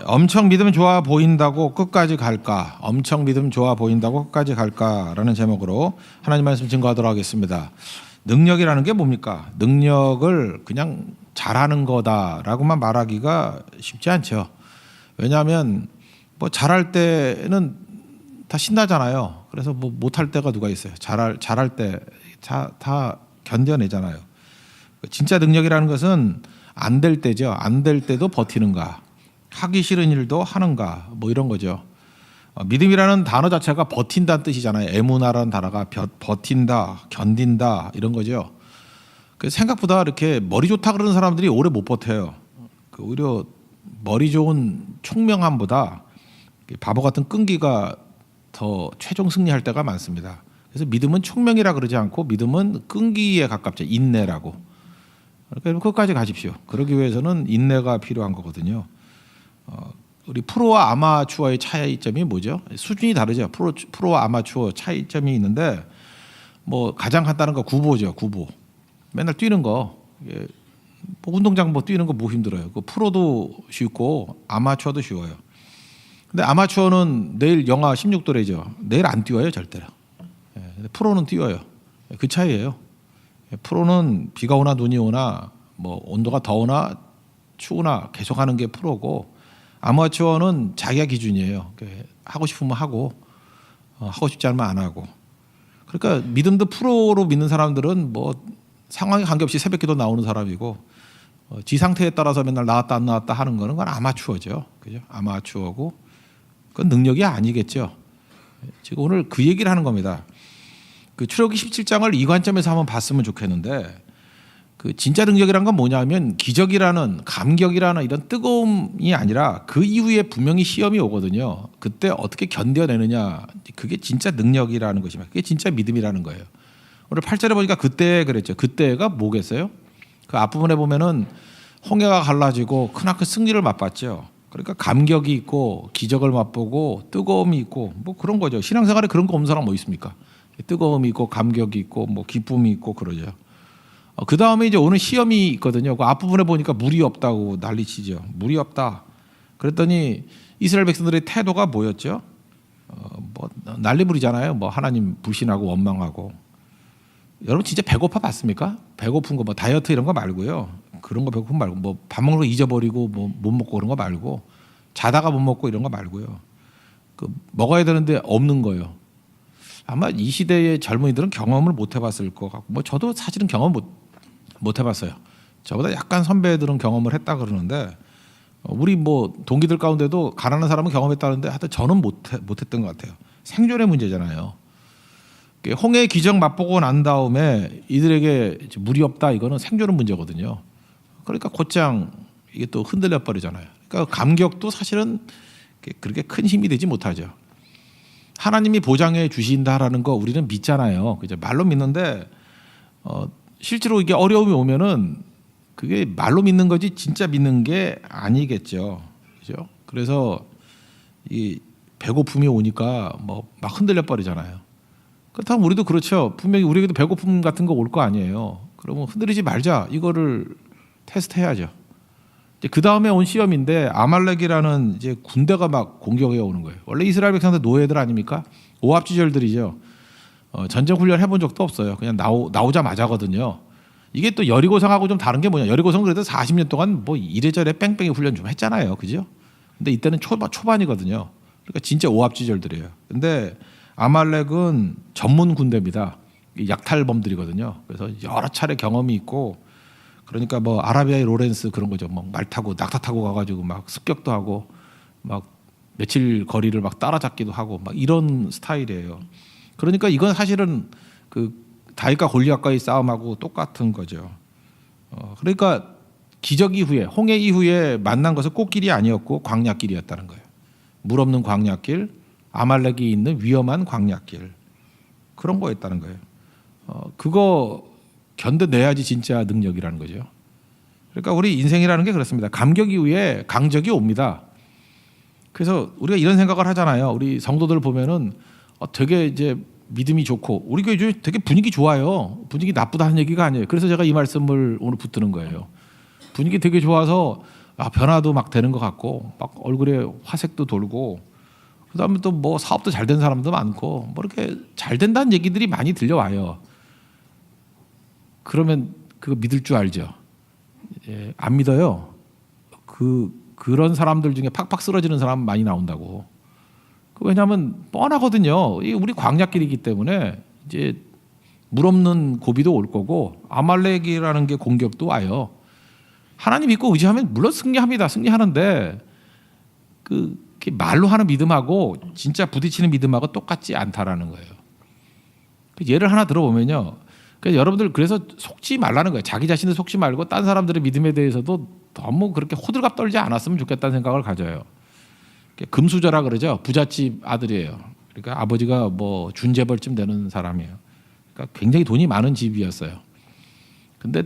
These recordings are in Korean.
엄청 믿음 좋아 보인다고 끝까지 갈까? 엄청 믿음 좋아 보인다고 끝까지 갈까라는 제목으로 하나님 말씀 증거하도록 하겠습니다. 능력이라는 게 뭡니까? 능력을 그냥 잘하는 거다라고만 말하기가 쉽지 않죠. 왜냐하면 뭐 잘할 때는 다 신나잖아요. 그래서 뭐 못할 때가 누가 있어요? 잘할 때 다 견뎌내잖아요. 진짜 능력이라는 것은 안 될 때죠. 안 될 때도 버티는가, 하기 싫은 일도 하는가, 뭐 이런 거죠. 믿음이라는 단어 자체가 버틴다는 뜻이잖아요. 에무나라는 단어가 버틴다, 견딘다 이런 거죠. 그래서 생각보다 이렇게 머리 좋다 그러는 사람들이 오래 못 버텨요. 오히려 머리 좋은 총명함보다 바보 같은 끈기가 더 최종 승리할 때가 많습니다. 그래서 믿음은 총명이라 그러지 않고 믿음은 끈기에 가깝죠. 인내라고. 그러니까 끝까지 가십시오. 그러기 위해서는 인내가 필요한 거거든요. 우리 프로와 아마추어의 차이점이 뭐죠? 수준이 다르죠. 프로와 아마추어 차이점이 있는데 뭐 가장 간단한 거 구보죠. 구보. 맨날 뛰는 거. 뭐 운동장 뭐 뛰는 거 뭐 힘들어요. 그 프로도 쉽고 아마추어도 쉬워요. 근데 아마추어는 내일 영하 16도래죠. 내일 안 뛰어요, 절대로. 프로는 뛰어요. 그 차이예요. 프로는 비가 오나 눈이 오나 뭐 온도가 더우나 추우나 계속 하는 게 프로고, 아마추어는 자기가 기준이에요. 하고 싶으면 하고, 하고 싶지 않으면 안 하고. 그러니까 믿음도 프로로 믿는 사람들은 뭐 상황에 관계없이 새벽기도 나오는 사람이고, 지 상태에 따라서 맨날 나왔다 안 나왔다 하는 거는 그건 아마추어죠. 그죠? 아마추어고 그건 능력이 아니겠죠. 지금 오늘 그 얘기를 하는 겁니다. 그 출애굽기 17장을 이 관점에서 한번 봤으면 좋겠는데, 그 진짜 능력이란 건 뭐냐면 기적이라는, 감격이라는 이런 뜨거움이 아니라 그 이후에 분명히 시험이 오거든요. 그때 어떻게 견뎌내느냐, 그게 진짜 능력이라는 것입니다. 그게 진짜 믿음이라는 거예요. 오늘 8절에 보니까 그때 그랬죠. 그때가 뭐겠어요? 그 앞부분에 보면은 홍해가 갈라지고 크나큰 승리를 맛봤죠. 그러니까 감격이 있고 기적을 맛보고 뜨거움이 있고 뭐 그런 거죠. 신앙생활에 그런 거 없는 사람 뭐 있습니까? 뜨거움이 있고 감격이 있고 뭐 기쁨이 있고 그러죠. 그 다음에 이제 오는 시험이 있거든요. 그 앞부분에 보니까 물이 없다고 난리치죠. 물이 없다. 그랬더니 이스라엘 백성들의 태도가 뭐였죠? 뭐 난리물이잖아요. 뭐 하나님 불신하고 원망하고. 여러분 진짜 배고파 봤습니까? 배고픈 거 뭐 다이어트 이런 거 말고요. 그런 거 배고픔 말고 뭐 밥 먹는 거 잊어버리고 뭐 못 먹고 그런 거 말고, 자다가 못 먹고 이런 거 말고요. 그 먹어야 되는데 없는 거예요. 아마 이 시대의 젊은이들은 경험을 못 해봤을 것 같고, 뭐 저도 사실은 경험 못 해봤어요. 저보다 약간 선배들은 경험을 했다 그러는데, 우리 뭐 동기들 가운데도 가난한 사람은 경험했다는데 하여튼 저는 못했던 것 같아요. 생존의 문제잖아요. 홍해의 기적 맛보고 난 다음에 이들에게 물이 없다, 이거는 생존의 문제거든요. 그러니까 곧장 이게 또 흔들려 버리잖아요. 그러니까 감격도 사실은 그렇게 큰 힘이 되지 못하죠. 하나님이 보장해 주신다라는 거 우리는 믿잖아요. 그죠? 말로 믿는데 실제로 이게 어려움이 오면은 그게 말로 믿는 거지 진짜 믿는 게 아니겠죠. 그죠? 그래서 이 배고픔이 오니까 뭐 막 흔들려 버리잖아요. 그렇다면 우리도 그렇죠. 분명히 우리에게도 배고픔 같은 거 올 거 아니에요. 그러면 흔들리지 말자, 이거를 테스트해야죠. 그 다음에 온 시험인데 아말렉이라는 이제 군대가 막 공격해 오는 거예요. 원래 이스라엘 백성들 노예들 아닙니까? 오합지졸들이죠. 전쟁 훈련 해본 적도 없어요. 그냥 나오자마자거든요. 이게 또 여리고성하고 좀 다른 게 뭐냐? 여리고성 그래도 40년 동안 뭐 이래저래 뺑뺑이 훈련 좀 했잖아요, 그죠? 근데 이때는 초반이거든요. 그러니까 진짜 오합지졸들이에요. 근데 아말렉은 전문 군대입니다. 약탈범들이거든요. 그래서 여러 차례 경험이 있고, 그러니까 뭐 아라비아의 로렌스 그런 거죠. 막 말 타고 낙타 타고 가가지고 막 습격도 하고 막 며칠 거리를 막 따라잡기도 하고 막 이런 스타일이에요. 그러니까 이건 사실은 그 다윗과 골리앗과의 싸움하고 똑같은 거죠. 그러니까 기적 이후에, 홍해 이후에 만난 것은 꽃길이 아니었고 광야길이었다는 거예요. 물 없는 광야길, 아말렉이 있는 위험한 광야길, 그런 거였다는 거예요. 그거 견뎌내야지 진짜 능력이라는 거죠. 그러니까 우리 인생이라는 게 그렇습니다. 감격 이후에 강적이 옵니다. 그래서 우리가 이런 생각을 하잖아요. 우리 성도들 보면은 되게 이제 믿음이 좋고, 우리 교회 되게 분위기 좋아요. 분위기 나쁘다는 얘기가 아니에요. 그래서 제가 이 말씀을 오늘 붙드는 거예요. 분위기 되게 좋아서 변화도 막 되는 것 같고 막 얼굴에 화색도 돌고 그다음에 또 뭐 사업도 잘 된 사람도 많고 뭐 이렇게 잘 된다는 얘기들이 많이 들려와요. 그러면 그거 믿을 줄 알죠? 예, 안 믿어요. 그런 사람들 중에 팍팍 쓰러지는 사람 많이 나온다고. 왜냐하면 뻔하거든요. 이 우리 광야길이기 때문에 이제 물 없는 고비도 올 거고 아말렉이라는 게 공격도 와요. 하나님 믿고 의지하면 물론 승리합니다. 승리하는데 그 말로 하는 믿음하고 진짜 부딪히는 믿음하고 똑같지 않다라는 거예요. 예를 하나 들어보면요. 그러니까 여러분들 그래서 속지 말라는 거예요. 자기 자신을 속지 말고 딴 사람들의 믿음에 대해서도 너무 그렇게 호들갑 떨지 않았으면 좋겠다는 생각을 가져요. 금수저라 그러죠. 부잣집 아들이에요. 그러니까 아버지가 뭐 준재벌쯤 되는 사람이에요. 그러니까 굉장히 돈이 많은 집이었어요. 근데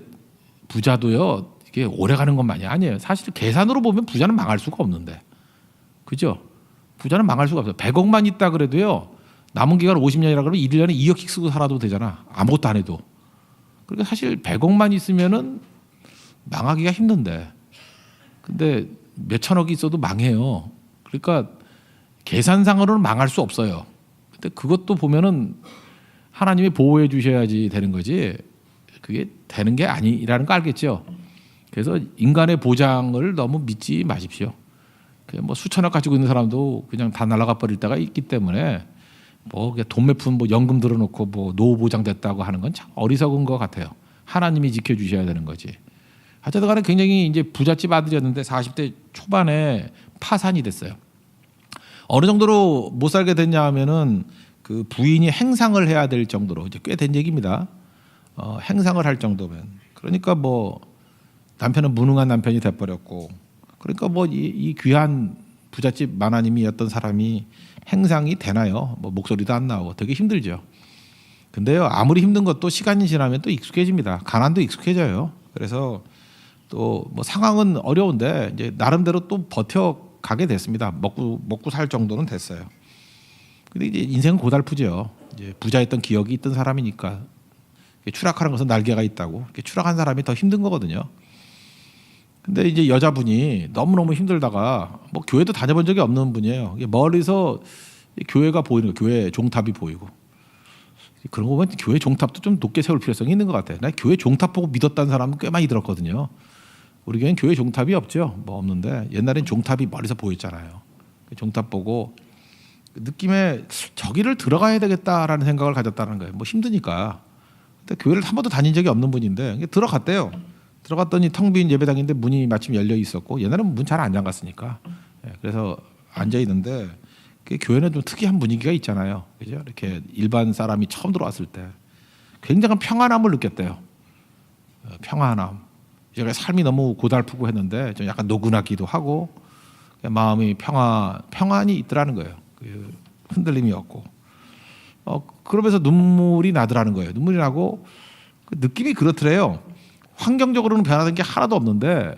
부자도요. 이게 오래 가는 것만이 아니에요. 사실 계산으로 보면 부자는 망할 수가 없는데. 그죠? 부자는 망할 수가 없어요. 100억만 있다 그래도요. 남은 기간 50년이라 그러면 1년에 2억씩 쓰고 살아도 되잖아. 아무것도 안 해도. 그러니까 사실 100억만 있으면은 망하기가 힘든데. 근데 몇 천억이 있어도 망해요. 그러니까 계산상으로는 망할 수 없어요. 근데 그것도 보면은 하나님이 보호해 주셔야지 되는 거지. 그게 되는 게 아니라는 거 알겠죠? 그래서 인간의 보장을 너무 믿지 마십시오. 뭐 수천억 가지고 있는 사람도 그냥 다 날아가 버릴 때가 있기 때문에 뭐 돈 몇 푼 뭐 연금 들어놓고 뭐 노후 보장됐다고 하는 건 참 어리석은 것 같아요. 하나님이 지켜주셔야 되는 거지. 어쨌든 간에 굉장히 이제 부잣집 아들이었는데 40대 초반에 파산이 됐어요. 어느 정도로 못 살게 됐냐 하면은 그 부인이 행상을 해야 될 정도로 이제 꽤 된 얘기입니다. 행상을 할 정도면. 그러니까 뭐 남편은 무능한 남편이 돼버렸고 그러니까 뭐 이 귀한 부잣집 마나님이었던 사람이 행상이 되나요? 뭐 목소리도 안 나오고 되게 힘들죠. 근데요 아무리 힘든 것도 시간이 지나면 또 익숙해집니다. 가난도 익숙해져요. 그래서 또 뭐 상황은 어려운데 이제 나름대로 또 버텨가게 됐습니다. 먹고 살 정도는 됐어요. 근데 이제 인생은 고달프죠. 이제 부자였던 기억이 있던 사람이니까 추락하는 것은 날개가 있다고. 추락한 사람이 더 힘든 거거든요. 근데 이제 여자분이 너무너무 힘들다가 뭐 교회도 다녀본 적이 없는 분이에요. 멀리서 교회가 보이는 거예요. 교회 종탑이 보이고. 그런 거 보면 교회 종탑도 좀 높게 세울 필요성이 있는 것 같아요. 나 교회 종탑 보고 믿었다는 사람은 꽤 많이 들었거든요. 우리 교회는 교회 종탑이 없죠. 뭐 없는데 옛날엔 종탑이 멀리서 보였잖아요. 종탑 보고 느낌에 저기를 들어가야 되겠다라는 생각을 가졌다는 거예요. 뭐 힘드니까. 근데 교회를 한 번도 다닌 적이 없는 분인데 들어갔대요. 들어갔더니 텅 빈 예배당인데 문이 마침 열려 있었고 옛날에는 문 잘 안 잠갔으니까 그래서 앉아 있는데 교회는 좀 특이한 분위기가 있잖아요. 그죠? 이렇게 일반 사람이 처음 들어왔을 때 굉장한 평안함을 느꼈대요. 평안함. 제가 삶이 너무 고달프고 했는데 좀 약간 노근하기도 하고 마음이 평안이 있더라는 거예요. 그 흔들림이 없고. 그러면서 눈물이 나더라는 거예요. 눈물이 나고 그 느낌이 그렇더래요. 환경적으로는 변화된 게 하나도 없는데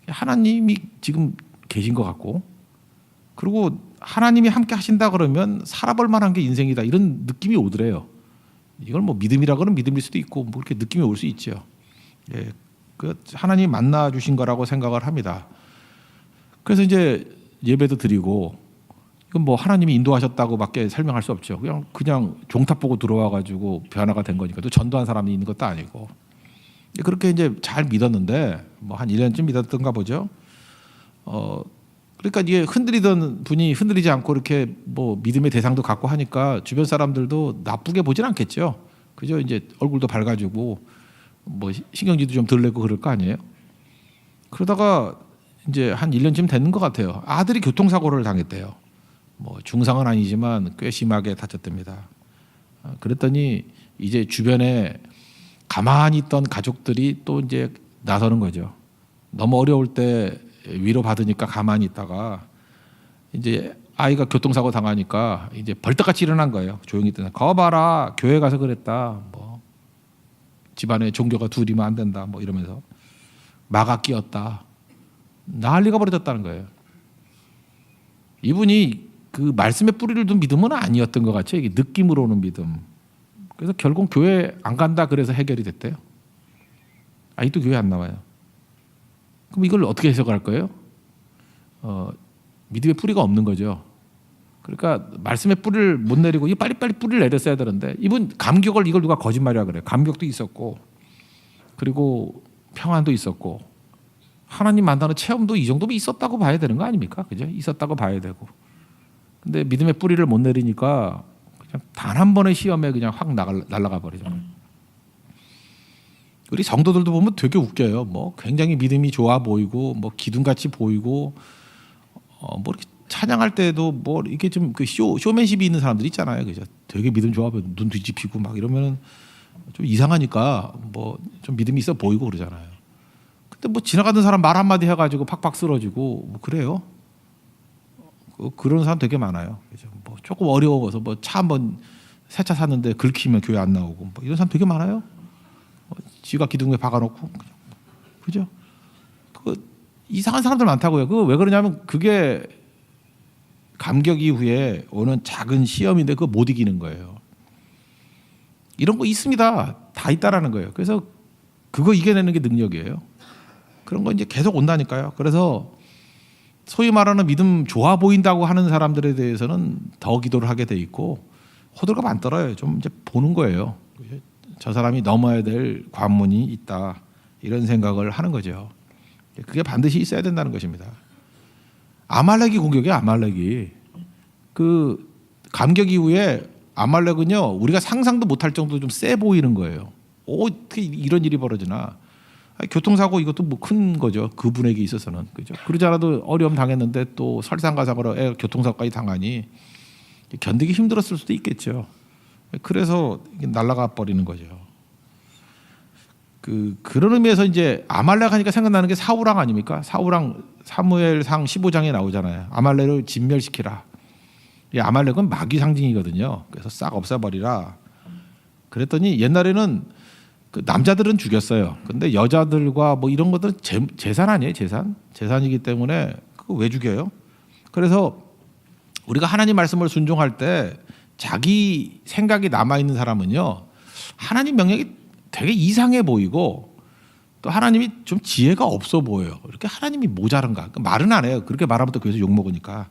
하나님이 지금 계신 것 같고 그리고 하나님이 함께 하신다 그러면 살아볼 만한 게 인생이다 이런 느낌이 오더래요. 이걸 뭐 믿음이라고는 믿음일 수도 있고 뭐 그렇게 느낌이 올 수 있죠. 예, 그 하나님이 만나 주신 거라고 생각을 합니다. 그래서 이제 예배도 드리고 이건 뭐 하나님이 인도하셨다고밖에 설명할 수 없죠. 그냥 종탑 보고 들어와 가지고 변화가 된 거니까 또 전도한 사람이 있는 것도 아니고 그렇게 이제 잘 믿었는데 뭐 한 1년쯤 믿었던가 보죠. 그러니까 이게 흔들리던 분이 흔들리지 않고 이렇게 뭐 믿음의 대상도 갖고 하니까 주변 사람들도 나쁘게 보진 않겠죠. 그죠? 이제 얼굴도 밝아지고 뭐 신경질도 좀 덜 내고 그럴 거 아니에요. 그러다가 이제 한 1년쯤 되는 것 같아요. 아들이 교통사고를 당했대요. 뭐 중상은 아니지만 꽤 심하게 다쳤답니다. 그랬더니 이제 주변에 가만히 있던 가족들이 또 이제 나서는 거죠. 너무 어려울 때 위로 받으니까 가만히 있다가 이제 아이가 교통사고 당하니까 이제 벌떡같이 일어난 거예요. 조용히 있던 거 봐라 교회 가서 그랬다. 뭐 집안에 종교가 둘이면 안 된다. 뭐 이러면서 마가 끼었다. 난리가 벌어졌다는 거예요. 이분이 그 말씀의 뿌리를 둔 믿음은 아니었던 것 같죠. 이게 느낌으로 오는 믿음. 그래서 결국 교회 안 간다 그래서 해결이 됐대요. 아직도 교회 안 나와요. 그럼 이걸 어떻게 해석할 거예요? 믿음의 뿌리가 없는 거죠. 그러니까 말씀의 뿌리를 못 내리고 이 빨리빨리 뿌리를 내렸어야 되는데 이분 감격을 이걸 누가 거짓말이라 그래요. 감격도 있었고 그리고 평안도 있었고 하나님 만나는 체험도 이 정도면 있었다고 봐야 되는 거 아닙니까? 그죠? 있었다고 봐야 되고. 근데 믿음의 뿌리를 못 내리니까 그냥 단 한 번의 시험에 그냥 확 날아가 버리잖아요. 우리 성도들도 보면 되게 웃겨요. 뭐 굉장히 믿음이 좋아 보이고 뭐 기둥같이 보이고 뭐 이렇게 찬양할 때도 뭐 이게 좀 그 쇼맨십이 있는 사람들 있잖아요. 그죠? 되게 믿음 좋아 보이고 눈 뒤집히고 막 이러면은 좀 이상하니까 뭐 좀 믿음이 있어 보이고 그러잖아요. 근데 뭐 지나가던 사람 말 한마디 해가지고 팍팍 쓰러지고 뭐 그래요. 그런 사람 되게 많아요. 그죠? 뭐 조금 어려워서 뭐 차 한번 새 차 샀는데 긁히면 교회 안 나오고 뭐 이런 사람 되게 많아요. 지가 기둥에 박아놓고 그죠? 그 이상한 사람들 많다고요. 그 왜 그러냐면 그게 감격 이후에 오는 작은 시험인데 그거 못 이기는 거예요. 이런 거 있습니다. 다 있다라는 거예요. 그래서 그거 이겨내는 게 능력이에요. 그런 거 이제 계속 온다니까요. 그래서 소위 말하는 믿음 좋아 보인다고 하는 사람들에 대해서는 더 기도를 하게 돼 있고 호들갑 안 떨어요. 좀 이제 보는 거예요. 저 사람이 넘어야 될 관문이 있다 이런 생각을 하는 거죠. 그게 반드시 있어야 된다는 것입니다. 아말렉이 공격이야. 아말렉이 그 감격 이후에 아말렉은요 우리가 상상도 못할 정도로 좀 세 보이는 거예요. 어떻게 이런 일이 벌어지나? 교통사고 이것도 뭐 큰 거죠. 그분에게 있어서는 그죠. 그러지 않아도 어려움 당했는데 또 설상가상으로 교통사고까지 당하니 견디기 힘들었을 수도 있겠죠. 그래서 날아가 버리는 거죠. 그런 의미에서 이제 아말렉 하니까 생각나는 게 사울왕 아닙니까? 사울왕 사무엘상 15장에 나오잖아요. 아말렉을 진멸시키라. 이 아말렉은 마귀 상징이거든요. 그래서 싹 없애버리라. 그랬더니 옛날에는 그 남자들은 죽였어요. 근데 여자들과 뭐 이런 것들은 재산 아니에요? 재산이기 때문에 그거 왜 죽여요? 그래서 우리가 하나님 말씀을 순종할 때 자기 생각이 남아있는 사람은요 하나님 명령이 되게 이상해 보이고 또 하나님이 좀 지혜가 없어 보여요. 이렇게 하나님이 모자른가? 말은 안 해요. 그렇게 말하면 또 교회에서 욕먹으니까.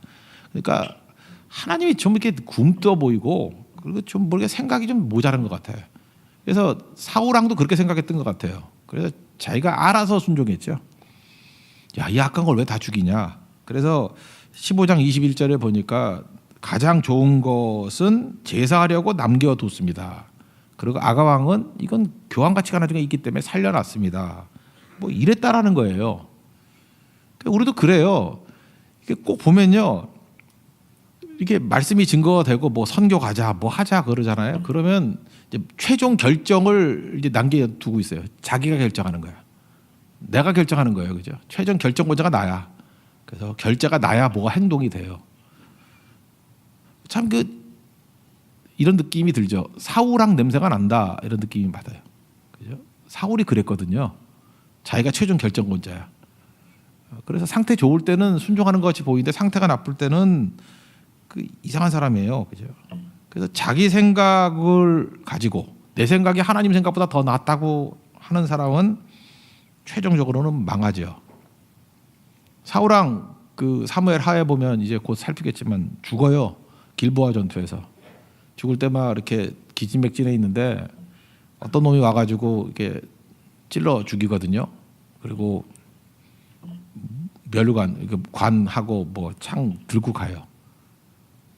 그러니까 하나님이 좀 이렇게 굼떠 보이고 그리고 좀 모르게 생각이 좀 모자란 것 같아요. 그래서 사울왕도 그렇게 생각했던 것 같아요. 그래서 자기가 알아서 순종했죠. 야, 이 악한 걸 왜 다 죽이냐? 그래서 15장 21절에 보니까 가장 좋은 것은 제사하려고 남겨뒀습니다. 그리고 아가왕은 이건 교황 가치가 나중에 있기 때문에 살려놨습니다. 뭐 이랬다라는 거예요. 우리도 그래요. 이게 꼭 보면요. 이게 말씀이 증거가 되고 뭐 선교 가자, 뭐 하자 그러잖아요. 그러면 이제 최종 결정을 이제 남겨두고 있어요. 자기가 결정하는 거야. 내가 결정하는 거예요, 그죠? 최종 결정권자가 나야. 그래서 결제가 나야 뭐가 행동이 돼요. 참 이런 느낌이 들죠. 사울왕 냄새가 난다 이런 느낌이 받아요. 그죠? 사울이 그랬거든요. 자기가 최종 결정권자야. 그래서 상태 좋을 때는 순종하는 것 같이 보이는데 상태가 나쁠 때는 그 이상한 사람이에요. 그죠? 그래서 자기 생각을 가지고 내 생각이 하나님 생각보다 더 낫다고 하는 사람은 최종적으로는 망하죠. 사울왕 그 사무엘 하에 보면 이제 곧 살피겠지만 죽어요. 길보아 전투에서 죽을 때 막 이렇게 기진맥진해 있는데 어떤 놈이 와가지고 이렇게 찔러 죽이거든요. 그리고 멸관 관하고 뭐 창 들고 가요.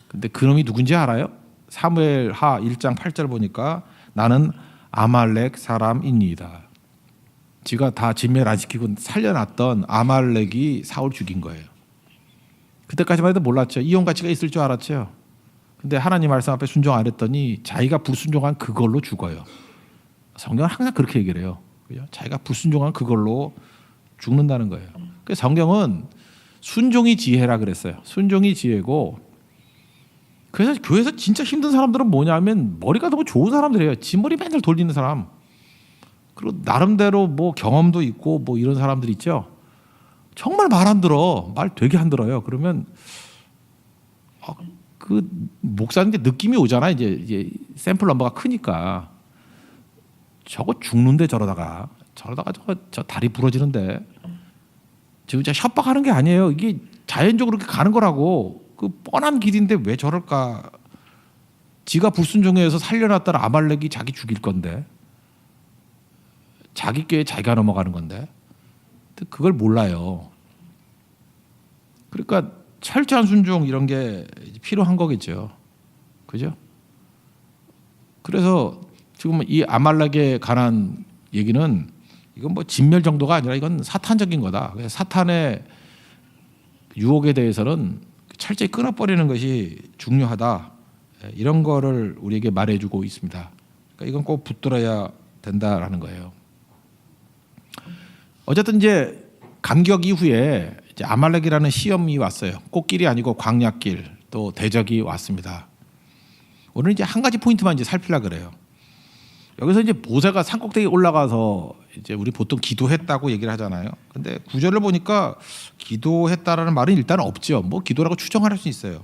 근데 그 놈이 누군지 알아요? 사무엘 하 1장 8절 보니까 나는 아말렉 사람입니다. 지가 다 진멸 안 시키고 살려놨던 아말렉이 사울 죽인 거예요. 그때까지만 해도 몰랐죠. 이혼 가치가 있을 줄 알았죠. 근데 하나님 말씀 앞에 순종 안 했더니 자기가 불순종한 그걸로 죽어요. 성경은 항상 그렇게 얘기를 해요. 그죠? 자기가 불순종한 그걸로 죽는다는 거예요. 그래서 성경은 순종이 지혜라 그랬어요. 순종이 지혜고 그래서 교회에서 진짜 힘든 사람들은 뭐냐면 머리가 너무 좋은 사람들이에요. 지 머리 맨날 돌리는 사람. 그리고 나름대로 뭐 경험도 있고 뭐 이런 사람들 있죠. 정말 말 안 들어. 말 되게 안 들어요. 그러면 그 목사님께 느낌이 오잖아요. 이제 샘플 넘버가 크니까 저거 죽는데 저러다가 저 다리 부러지는데 지금 제가 협박하는 게 아니에요. 이게 자연적으로 그렇게 가는 거라고. 그 뻔한 길인데 왜 저럴까? 지가 불순종해서 살려놨다라 아말렉이 자기 죽일 건데, 자기 꾀에 자기가 넘어가는 건데, 그걸 몰라요. 그러니까 철저한 순종 이런 게 필요한 거겠죠. 그죠? 그래서 지금 이 아말렉에 관한 얘기는 이건 뭐 진멸 정도가 아니라 이건 사탄적인 거다. 그래서 사탄의 유혹에 대해서는 철저히 끊어버리는 것이 중요하다. 이런 거를 우리에게 말해주고 있습니다. 그러니까 이건 꼭 붙들어야 된다라는 거예요. 어쨌든 이제 감격 이후에 이제 아말렉이라는 시험이 왔어요. 꽃길이 아니고 광야길, 또 대적이 왔습니다. 오늘 이제 한 가지 포인트만 이제 살피려 그래요. 여기서 이제 모세가 산꼭대기에 올라가서 이제 우리 보통 기도했다고 얘기를 하잖아요. 근데 구절을 보니까 기도했다라는 말은 일단 없죠. 뭐 기도라고 추정할 수 있어요.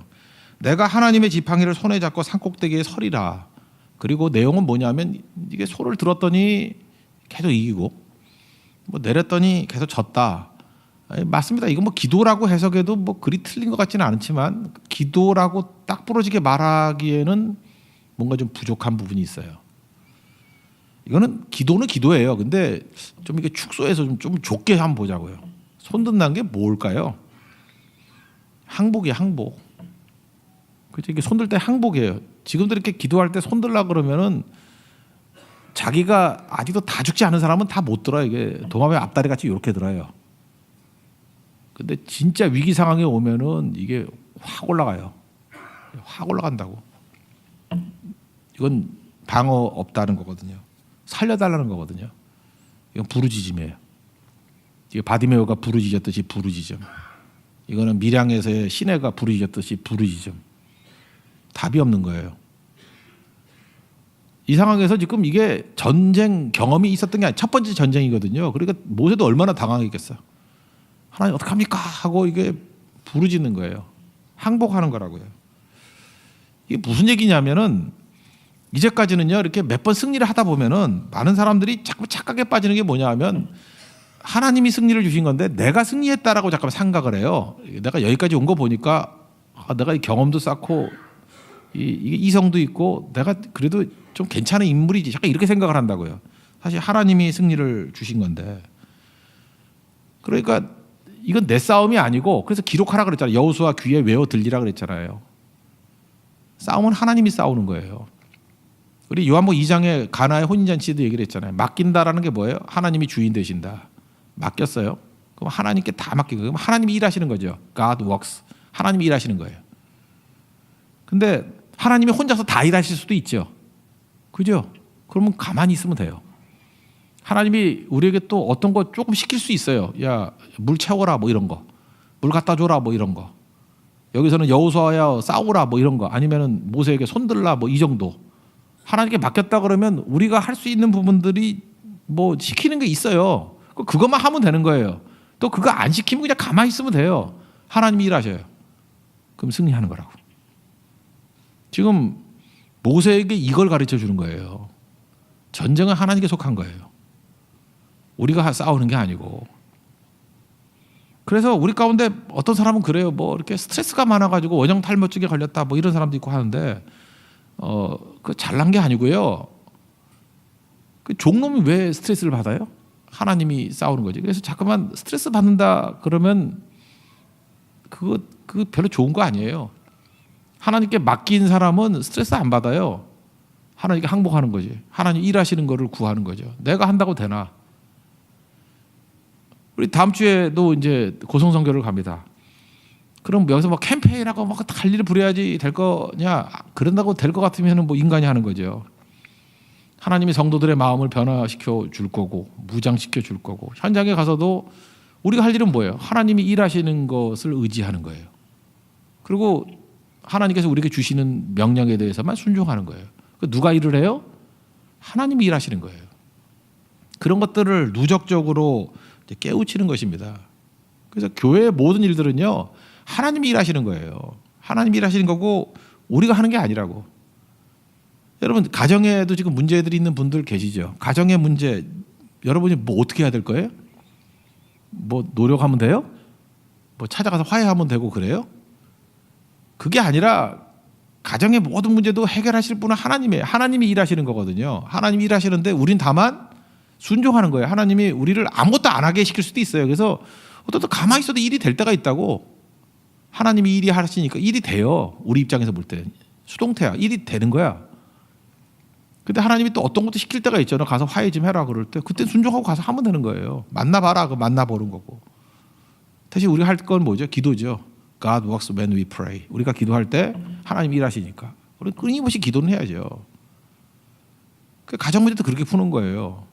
내가 하나님의 지팡이를 손에 잡고 산꼭대기에 서리라. 그리고 내용은 뭐냐면 이게 소를 들었더니 계속 이기고 뭐 내렸더니 계속 졌다. 맞습니다. 이건 뭐 기도라고 해석해도 뭐 그리 틀린 것 같지는 않지만 기도라고 딱 부러지게 말하기에는 뭔가 좀 부족한 부분이 있어요. 이거는 기도는 기도예요. 근데 좀 이게 축소해서 좀 좁게 한번 보자고요. 손든다는 게 뭘까요? 항복이에요, 항복. 그렇죠? 이게 손들 때 항복이에요. 지금도 이렇게 기도할 때 손들라 그러면은 자기가 아직도 다 죽지 않은 사람은 다 못 들어요. 이게 도마뱀 앞다리 같이 이렇게 들어요. 근데 진짜 위기 상황에 오면은 이게 확 올라가요. 확 올라간다고. 이건 방어 없다는 거거든요. 살려달라는 거거든요. 이건 부르짖음이에요. 이게 바디메오가 부르짖었듯이 부르짖음. 이거는 밀양에서의 시내가 부르짖었듯이 부르짖음. 답이 없는 거예요. 이 상황에서 지금 이게 전쟁 경험이 있었던 게 아니라 첫 번째 전쟁이거든요. 그러니까 모세도 얼마나 당황했겠어요. 하나님 어떡합니까? 하고 이게 부르짖는 거예요. 항복하는 거라고요. 이게 무슨 얘기냐면은 이제까지는요 이렇게 몇 번 승리를 하다 보면은 많은 사람들이 자꾸 착각에 빠지는 게 뭐냐 하면 하나님이 승리를 주신 건데 내가 승리했다라고 잠깐 생각을 해요. 내가 여기까지 온 거 보니까 내가 이 경험도 쌓고 이게 이성도 있고 내가 그래도 좀 괜찮은 인물이지 잠깐 이렇게 생각을 한다고요. 사실 하나님이 승리를 주신 건데 그러니까 이건 내 싸움이 아니고 그래서 기록하라 그랬잖아요. 여호수아 귀에 외워 들리라 그랬잖아요. 싸움은 하나님이 싸우는 거예요. 우리 요한복음 2장에 가나의 혼인잔치도 얘기를 했잖아요. 맡긴다라는 게 뭐예요? 하나님이 주인 되신다. 맡겼어요. 그럼 하나님께 다 맡긴 거예요. 그럼 하나님이 일하시는 거죠. God works. 하나님이 일하시는 거예요. 근데 하나님이 혼자서 다 일하실 수도 있죠. 그죠? 그러면 가만히 있으면 돼요. 하나님이 우리에게 또 어떤 거 조금 시킬 수 있어요. 야, 물 채워라 뭐 이런 거. 물 갖다 줘라 뭐 이런 거. 여기서는 여호수아야 싸우라 뭐 이런 거. 아니면은 모세에게 손들라 뭐 이 정도. 하나님께 맡겼다 그러면 우리가 할 수 있는 부분들이 뭐 시키는 게 있어요. 그것만 하면 되는 거예요. 또 그거 안 시키면 그냥 가만히 있으면 돼요. 하나님이 일하셔요. 그럼 승리하는 거라고. 지금 모세에게 이걸 가르쳐 주는 거예요. 전쟁은 하나님께 속한 거예요. 우리가 싸우는 게 아니고. 그래서 우리 가운데 어떤 사람은 그래요. 뭐 이렇게 스트레스가 많아가지고 원형 탈모증에 걸렸다 뭐 이런 사람도 있고 하는데 그 잘난 게 아니고요. 그 종놈이 왜 스트레스를 받아요? 하나님이 싸우는 거지. 그래서 자꾸만 스트레스 받는다 그러면 그거 별로 좋은 거 아니에요. 하나님께 맡긴 사람은 스트레스 안 받아요. 하나님께 항복하는 거지. 하나님 일하시는 거를 구하는 거죠. 내가 한다고 되나? 우리 다음 주에도 이제 고성선교를 갑니다. 그럼 여기서 뭐 캠페인하고 막 달리를 부려야지 될 거냐? 그런다고 될 것 같으면 뭐 인간이 하는 거죠. 하나님이 성도들의 마음을 변화시켜 줄 거고 무장시켜 줄 거고 현장에 가서도 우리가 할 일은 뭐예요? 하나님이 일하시는 것을 의지하는 거예요. 그리고 하나님께서 우리에게 주시는 명령에 대해서만 순종하는 거예요. 누가 일을 해요? 하나님이 일하시는 거예요. 그런 것들을 누적적으로 깨우치는 것입니다. 그래서 교회의 모든 일들은요 하나님이 일하시는 거예요. 하나님이 일하시는 거고 우리가 하는 게 아니라고. 여러분 가정에도 지금 문제들이 있는 분들 계시죠. 가정의 문제 여러분이 뭐 어떻게 해야 될 거예요? 뭐 노력하면 돼요? 뭐 찾아가서 화해하면 되고 그래요? 그게 아니라 가정의 모든 문제도 해결하실 분은 하나님이에요. 하나님이 일하시는 거거든요. 하나님이 일하시는데 우린 다만 순종하는 거예요. 하나님이 우리를 아무것도 안 하게 시킬 수도 있어요. 그래서 어떤 가만히 있어도 일이 될 때가 있다고. 하나님이 일이 하시니까 일이 돼요. 우리 입장에서 볼 때 수동태야. 일이 되는 거야. 근데 하나님이 또 어떤 것도 시킬 때가 있잖아. 가서 화해 좀 해라 그럴 때 그때 순종하고 가서 하면 되는 거예요. 만나봐라. 그 만나보는 거고. 대신 우리가 할 건 뭐죠? 기도죠. God works when we pray. 우리가 기도할 때 하나님이 일하시니까 우리 끊임없이 기도는 해야죠. 가정 문제도 그렇게 푸는 거예요.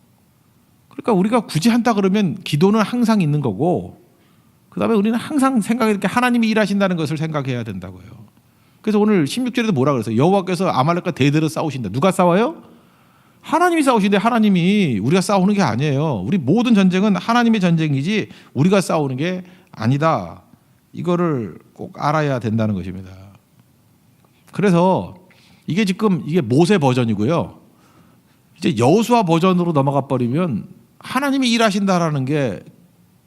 그러니까 우리가 굳이 한다 그러면 기도는 항상 있는 거고 그다음에 우리는 항상 이렇게 하나님이 일하신다는 것을 생각해야 된다고요. 그래서 오늘 16절에도 뭐라 그랬어요? 여호와께서 아말렉과 대대로 싸우신다. 누가 싸워요? 하나님이 싸우시는데 하나님이 우리가 싸우는 게 아니에요. 우리 모든 전쟁은 하나님의 전쟁이지 우리가 싸우는 게 아니다. 이거를 꼭 알아야 된다는 것입니다. 그래서 이게 지금 이게 모세 버전이고요. 이제 여호수아 버전으로 넘어가 버리면 하나님이 일하신다라는 게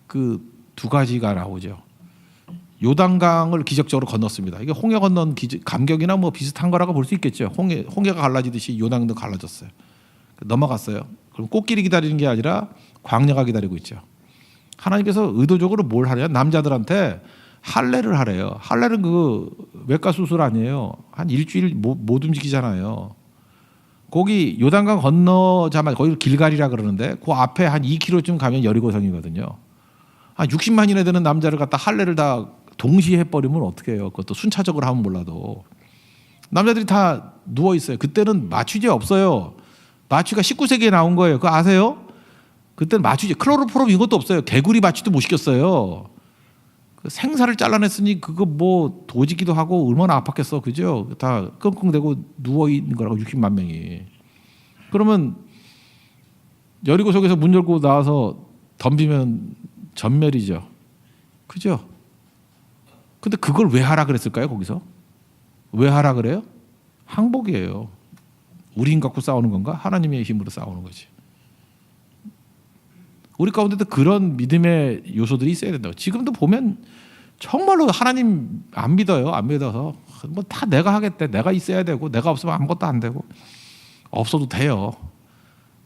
그 두 가지가 나오죠. 요단강을 기적적으로 건넜습니다. 이게 홍해 건넌 감격이나 뭐 비슷한 거라고 볼 수 있겠죠. 홍해가 갈라지듯이 요단도 갈라졌어요. 넘어갔어요. 그럼 꽃길이 기다리는 게 아니라 광야가 기다리고 있죠. 하나님께서 의도적으로 뭘 하냐? 남자들한테 할례를 하래요. 할례는 그 외과 수술 아니에요. 한 일주일 못 움직이잖아요. 거기 요단강 건너자마자 거기 길갈이라 그러는데 그 앞에 한 2km쯤 가면 여리고성이거든요. 한 60만이나 되는 남자를 갖다 할례를 다 동시에 해버리면 어떻게 해요? 그것도 순차적으로 하면 몰라도. 남자들이 다 누워 있어요. 그때는 마취제 없어요. 마취가 19세기에 나온 거예요. 그거 아세요? 그때는 마취제, 클로로폼 이것도 없어요. 개구리 마취도 못 시켰어요. 생사를 잘라냈으니 그거 뭐 도지기도 하고 얼마나 아팠겠어. 그죠? 다 끙끙대고 누워 있는 거라고 60만 명이. 그러면 여리고성에서 문 열고 나와서 덤비면 전멸이죠. 그죠? 근데 그걸 왜 하라 그랬을까요? 거기서? 왜 하라 그래요? 항복이에요. 우리 힘 갖고 싸우는 건가? 하나님의 힘으로 싸우는 거지. 우리 가운데도 그런 믿음의 요소들이 있어야 된다고. 지금도 보면 정말로 하나님 안 믿어요. 안 믿어서 뭐 다 내가 하겠대. 내가 있어야 되고 내가 없으면 아무것도 안 되고 없어도 돼요.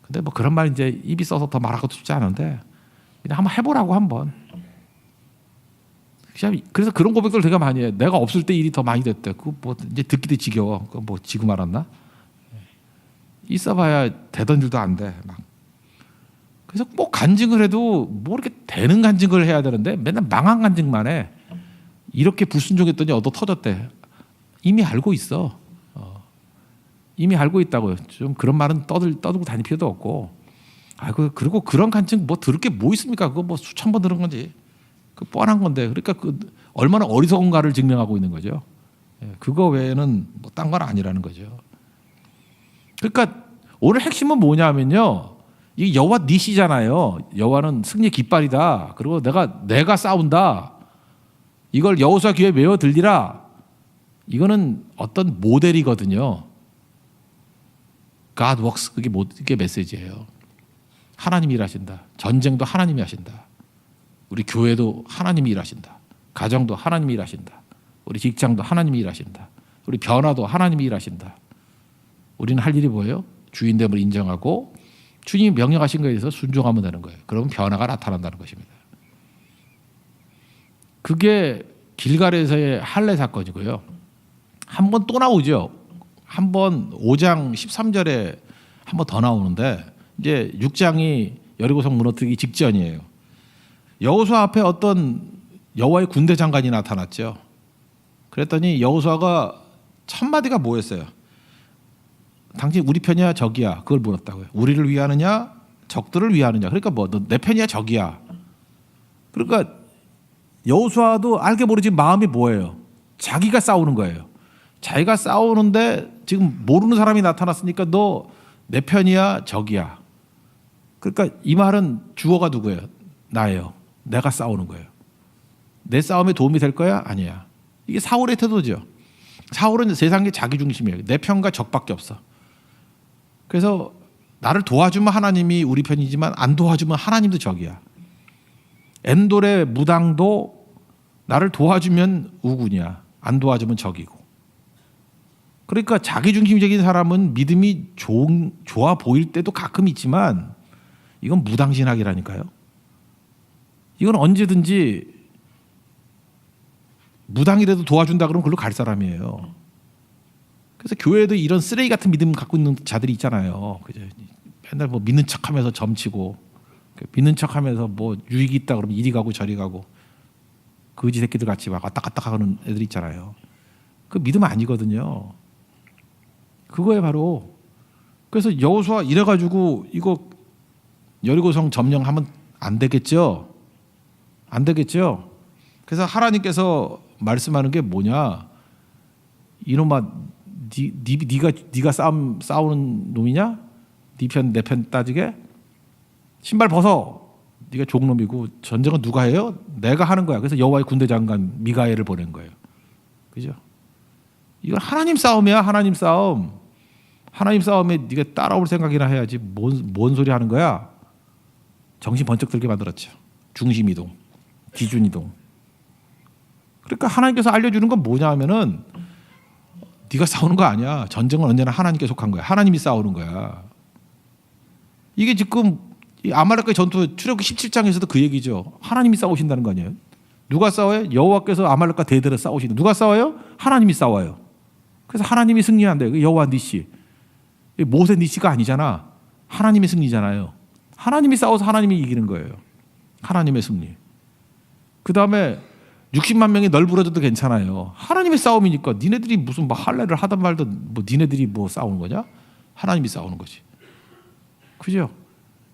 근데 뭐 그런 말 이제 입이 써서 더 말하고도 싶지 않은데 그냥 한번 해보라고 한번. 그래서 그런 고백들 되게 많이 해. 내가 없을 때 일이 더 많이 됐대. 그거 뭐 이제 듣기도 지겨워. 그거 뭐 지금 알았나? 있어봐야 되던 일도 안 돼. 막. 그래서 꼭 간증을 해도 뭐 이렇게 되는 간증을 해야 되는데 맨날 망한 간증만 해. 이렇게 불순종했더니 얻어 터졌대. 이미 알고 있어. 이미 알고 있다고요. 좀 그런 말은 떠들고 다닐 필요도 없고. 그리고 그런 간증 뭐 들을 게 뭐 있습니까? 그거 뭐 수천 번 들은 건지. 그 뻔한 건데. 그러니까 그 얼마나 어리석은가를 증명하고 있는 거죠. 그거 외에는 뭐 딴 건 아니라는 거죠. 그러니까 오늘 핵심은 뭐냐면요. 이 여호와 니시잖아요. 여호와는 승리의 깃발이다. 그리고 내가 싸운다. 이걸 여호수아 귀에 외워 들리라. 이거는 어떤 모델이거든요. God works 그게 메시지예요. 하나님이 일하신다. 전쟁도 하나님이 하신다. 우리 교회도 하나님이 일하신다. 가정도 하나님이 일하신다. 우리 직장도 하나님이 일하신다. 우리 변화도 하나님이 일하신다. 우리는 할 일이 뭐예요? 주인됨을 인정하고 주님이 명령하신 것에 대해서 순종하면 되는 거예요. 그러면 변화가 나타난다는 것입니다. 그게 길갈에서의 할례 사건이고요. 한 번 또 나오죠. 한 번 5장 13절에 한 번 더 나오는데 이제 6장이 여리고성 무너뜨리기 직전이에요. 여호수아 앞에 어떤 여호와의 군대 장관이 나타났죠. 그랬더니 여호수아가 첫 마디가 뭐였어요? 당신 우리 편이야 적이야? 그걸 물었다고요. 우리를 위하느냐 적들을 위하느냐. 그러니까 뭐 너 내 편이야 적이야. 그러니까 여호수아도 알게 모르지 마음이 뭐예요? 자기가 싸우는 거예요. 자기가 싸우는데 지금 모르는 사람이 나타났으니까 너 내 편이야 적이야. 그러니까 이 말은 주어가 누구예요? 나예요. 내가 싸우는 거예요. 내 싸움에 도움이 될 거야? 아니야. 이게 사울의 태도죠. 사울은 세상의 자기 중심이에요. 내 편과 적밖에 없어. 그래서 나를 도와주면 하나님이 우리 편이지만 안 도와주면 하나님도 적이야. 엔돌의 무당도 나를 도와주면 우군이야. 안 도와주면 적이고. 그러니까 자기중심적인 사람은 믿음이 좋아 보일 때도 가끔 있지만 이건 무당신학이라니까요. 이건 언제든지 무당이라도 도와준다 그러면 그걸로 갈 사람이에요. 그래서 교회에도 이런 쓰레기 같은 믿음 갖고 있는 자들이 있잖아요. 그죠? 맨날 뭐 믿는 척하면서 점치고 믿는 척하면서 뭐 유익이 있다 그러면 이리 가고 저리 가고 거지 새끼들 같이 막 왔다 갔다 하는 애들 있잖아요. 그 믿음 아니거든요. 그거에 바로 그래서 여호수아 이래가지고 이거 여리고성 점령하면 안 되겠죠. 안 되겠죠. 그래서 하나님께서 말씀하는 게 뭐냐? 이놈아, 네가 싸우는 놈이냐? 네 편 내 편 따지게 신발 벗어. 네가 좋은 놈이고 전쟁은 누가 해요? 내가 하는 거야. 그래서 여호와의 군대 장관 미가엘을 보낸 거예요. 그죠? 이건 하나님 싸움이야. 하나님 싸움. 하나님 싸움에 네가 따라올 생각이나 해야지. 뭔 소리 하는 거야? 정신 번쩍 들게 만들었죠. 중심 이동, 기준 이동. 그러니까 하나님께서 알려주는 건 뭐냐 하면은 네가 싸우는 거 아니야. 전쟁은 언제나 하나님께 속한 거야. 하나님이 싸우는 거야. 이게 지금 이 아말렉과의 전투 출애굽기 17장에서도 그 얘기죠. 하나님이 싸우신다는 거 아니에요. 누가 싸워요? 여호와께서 아말렉과 대대로 싸우시는. 누가 싸워요? 하나님이 싸워요. 그래서 하나님이 승리한대요. 여호와 니시. 모세 니시가 아니잖아. 하나님의 승리잖아요. 하나님이 싸워서 하나님이 이기는 거예요. 하나님의 승리. 그 다음에 60만 명이 널브러져도 괜찮아요. 하나님의 싸움이니까 니네들이 무슨 뭐 할례를 하든 말든 뭐 니네들이 뭐 싸우는 거냐? 하나님이 싸우는 거지. 그죠?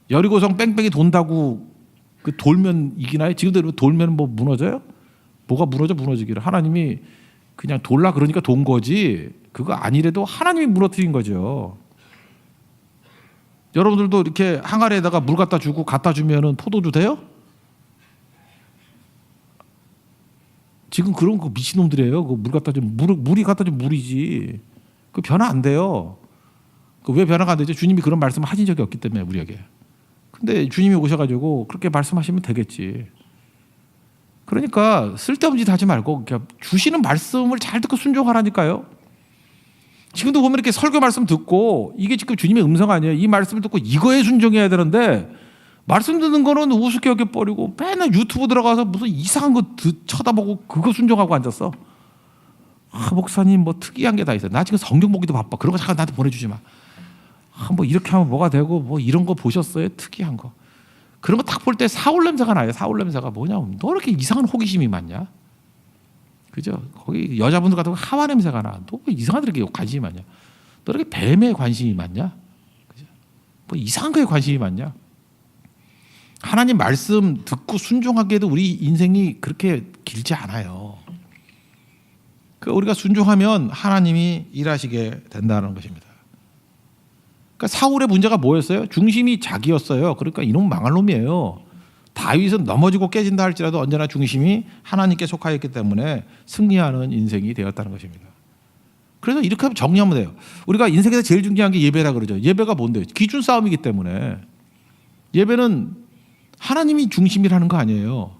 여리고성 뺑뺑이 돈다고 그 돌면 이기나요? 지금도 돌면 뭐 무너져요? 뭐가 무너지기를. 하나님이 그냥 돌라 그러니까 돈 거지. 그거 아니래도 하나님이 무너뜨린 거죠. 여러분들도 이렇게 항아리에다가 물 갖다 주고 갖다 주면은 포도주 돼요? 지금 그런 거 미친놈들이에요. 그 물 갖다 주면 물이 갖다 주면 물이지. 그 변화 안 돼요. 그 왜 변화가 안 되죠? 주님이 그런 말씀을 하신 적이 없기 때문에 우리에게. 근데 주님이 오셔가지고 그렇게 말씀하시면 되겠지. 그러니까 쓸데없는 짓 하지 말고 그냥 주시는 말씀을 잘 듣고 순종하라니까요. 지금도 보면 이렇게 설교 말씀 듣고 이게 지금 주님의 음성 아니에요. 이 말씀을 듣고 이거에 순종해야 되는데 말씀 듣는 거는 우습게 여겨버리고 맨날 유튜브 들어가서 무슨 이상한 거 쳐다보고 그거 순종하고 앉았어. 목사님 뭐 특이한 게 다 있어요. 나 지금 성경 보기도 바빠. 그런 거 잠깐 나한테 보내주지 마. 뭐 이렇게 하면 뭐가 되고 뭐 이런 거 보셨어요? 특이한 거. 그런 거 딱 볼 때 사울 냄새가 나요. 사울 냄새가 뭐냐면 너 이렇게 이상한 호기심이 많냐? 그죠? 거기 여자분들 같은 거 하와 냄새가 나. 너 왜 이상한 데 이렇게 관심이 많냐? 너 이렇게 뱀에 관심이 많냐? 그죠? 뭐 이상한 거에 관심이 많냐? 하나님 말씀 듣고 순종하기에도 우리 인생이 그렇게 길지 않아요. 그 우리가 순종하면 하나님이 일하시게 된다는 것입니다. 그러니까 사울의 문제가 뭐였어요? 중심이 자기였어요. 그러니까 이놈 망할 놈이에요. 다윗은 넘어지고 깨진다 할지라도 언제나 중심이 하나님께 속하였기 때문에 승리하는 인생이 되었다는 것입니다. 그래서 이렇게 하면 정리하면 돼요. 우리가 인생에서 제일 중요한 게 예배라 그러죠. 예배가 뭔데요? 기준 싸움이기 때문에 예배는 하나님이 중심이라는 거 아니에요.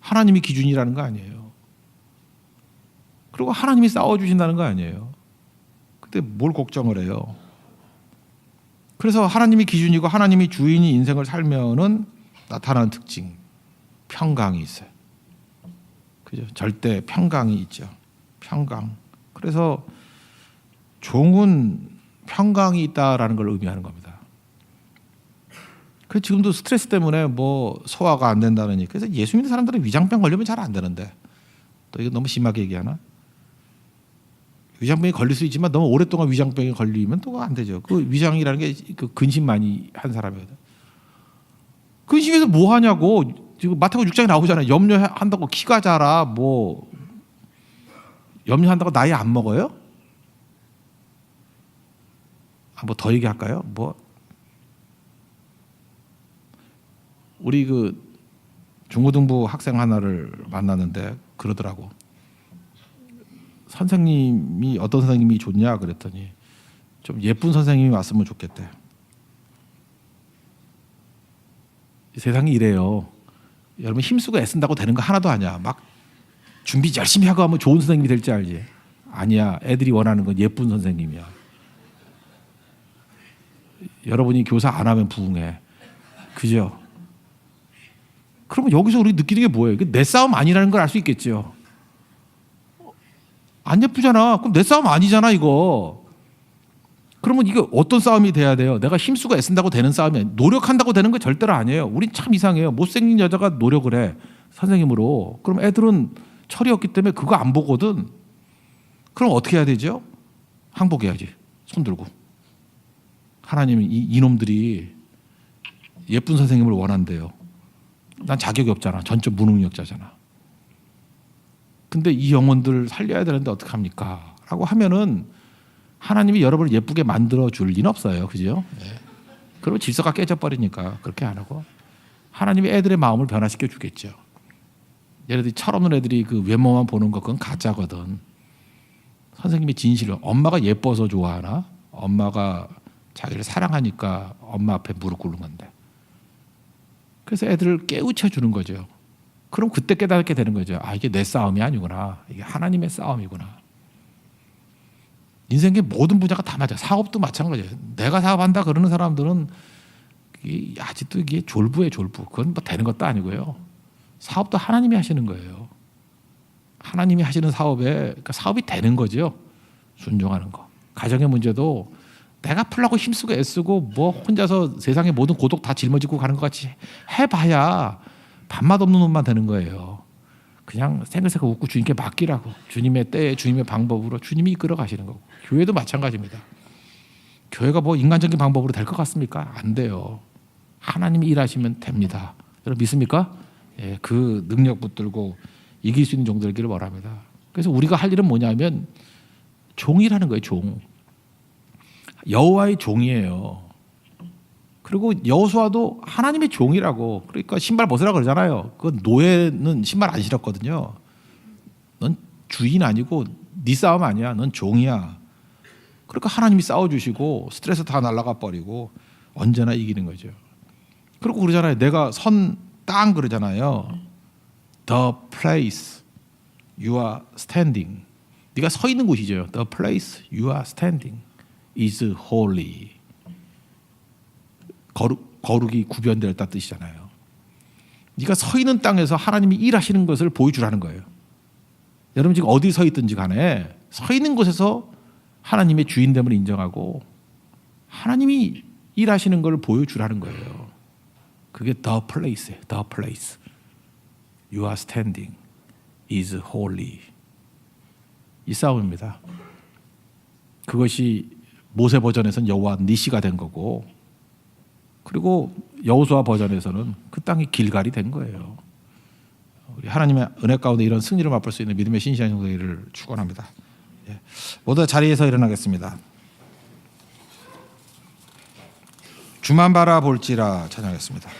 하나님이 기준이라는 거 아니에요. 그리고 하나님이 싸워주신다는 거 아니에요. 근데 뭘 걱정을 해요? 그래서 하나님이 기준이고 하나님이 주인이 인생을 살면은 나타나는 특징, 평강이 있어요. 그죠? 절대 평강이 있죠. 평강. 그래서 종은 평강이 있다라는 걸 의미하는 겁니다. 그 지금도 스트레스 때문에 뭐 소화가 안 된다느니. 그래서 예수 믿는 사람들은 위장병 걸리면 잘 안 되는데 또 이거 너무 심하게 얘기하나? 위장병이 걸릴 수 있지만 너무 오랫동안 위장병이 걸리면 또 안 되죠. 그 위장이라는 게 그 근심 많이 한 사람이거든. 근심해서 뭐 하냐고. 지금 마태복음 6장에 나오잖아요. 염려한다고 키가 자라. 뭐 염려한다고 나이 안 먹어요? 뭐 더 얘기할까요? 뭐 우리 그 중고등부 학생 하나를 만났는데 그러더라고. 선생님이 어떤 선생님이 좋냐 그랬더니 좀 예쁜 선생님이 왔으면 좋겠대. 세상이 이래요. 여러분 힘쓰고 애쓴다고 되는 거 하나도 아니야. 막 준비 열심히 하고 하면 좋은 선생님이 될지 알지. 아니야. 애들이 원하는 건 예쁜 선생님이야. 여러분이 교사 안 하면 부흥해. 그죠? 그러면 여기서 우리 느끼는 게 뭐예요? 내 싸움 아니라는 걸 알 수 있겠죠. 안 예쁘잖아. 그럼 내 싸움 아니잖아 이거. 그러면 이게 어떤 싸움이 돼야 돼요? 내가 힘쓰고 애쓴다고 되는 싸움이 아니에요. 노력한다고 되는 거 절대로 아니에요. 우린 참 이상해요. 못생긴 여자가 노력을 해. 선생님으로. 그럼 애들은 철이 없기 때문에 그거 안 보거든. 그럼 어떻게 해야 되죠? 항복해야지. 손 들고. 하나님이 이놈들이 예쁜 선생님을 원한대요. 난 자격이 없잖아. 전적 무능력자잖아. 근데 이 영혼들 살려야 되는데 어떡합니까? 라고 하면은 하나님이 여러분을 예쁘게 만들어 줄 리는 없어요. 그죠? 네. 그러면 질서가 깨져버리니까 그렇게 안 하고 하나님이 애들의 마음을 변화시켜 주겠죠. 예를 들어 철없는 애들이 그 외모만 보는 거 그건 가짜거든. 선생님이 진실을 엄마가 예뻐서 좋아하나? 엄마가 자기를 사랑하니까 엄마 앞에 무릎 꿇는 건데. 그래서 애들을 깨우쳐 주는 거죠. 그럼 그때 깨닫게 되는 거죠. 아, 이게 내 싸움이 아니구나. 이게 하나님의 싸움이구나. 인생의 모든 분야가 다 맞아. 사업도 마찬가지예요. 내가 사업한다 그러는 사람들은 아직도 이게 졸부예요, 졸부. 그건 뭐 되는 것도 아니고요. 사업도 하나님이 하시는 거예요. 하나님이 하시는 사업에 그러니까 사업이 되는 거죠. 순종하는 거. 가정의 문제도 내가 풀려고 힘쓰고 애쓰고 뭐 혼자서 세상의 모든 고독 다 짊어지고 가는 것 같이 해봐야 밥맛 없는 놈만 되는 거예요. 그냥 생글생글 웃고 주님께 맡기라고. 주님의 때에 주님의 방법으로 주님이 이끌어 가시는 거고. 교회도 마찬가지입니다. 교회가 뭐 인간적인 방법으로 될 것 같습니까? 안 돼요. 하나님이 일하시면 됩니다. 여러분 믿습니까? 예, 그 능력 붙들고 이길 수 있는 종들 되기를 바랍니다. 그래서 우리가 할 일은 뭐냐면 종이라는 거예요. 종. 여호와의 종이에요. 그리고 여호수아도 하나님의 종이라고. 그러니까 신발 벗으라 그러잖아요. 그 노예는 신발 안 신었거든요. 넌 주인 아니고 네 싸움 아니야. 넌 종이야. 그러니까 하나님이 싸워주시고 스트레스 다 날아가 버리고 언제나 이기는 거죠. 그리고 그러잖아요. 내가 선 땅 그러잖아요. The place you are standing. 네가 서 있는 곳이죠. The place you are standing is holy. 거룩이 구별되었다 뜻이잖아요. 네가 서 있는 땅에서 하나님이 일하시는 것을 보여주라는 거예요. 여러분 지금 어디 서 있든지 간에 서 있는 곳에서 하나님의 주인됨을 인정하고 하나님이 일하시는 걸 보여주라는 거예요. 그게 the place예요. The place you are standing is holy. 이 싸움입니다. 그것이 모세 버전에서는 여호와 니시가 된 거고, 그리고 여호수아 버전에서는 그 땅이 길갈이 된 거예요. 우리 하나님의 은혜 가운데 이런 승리를 맛볼 수 있는 믿음의 신실한 형제를 축원합니다. 모두 자리에서 일어나겠습니다. 주만 바라볼지라 찬양하겠습니다.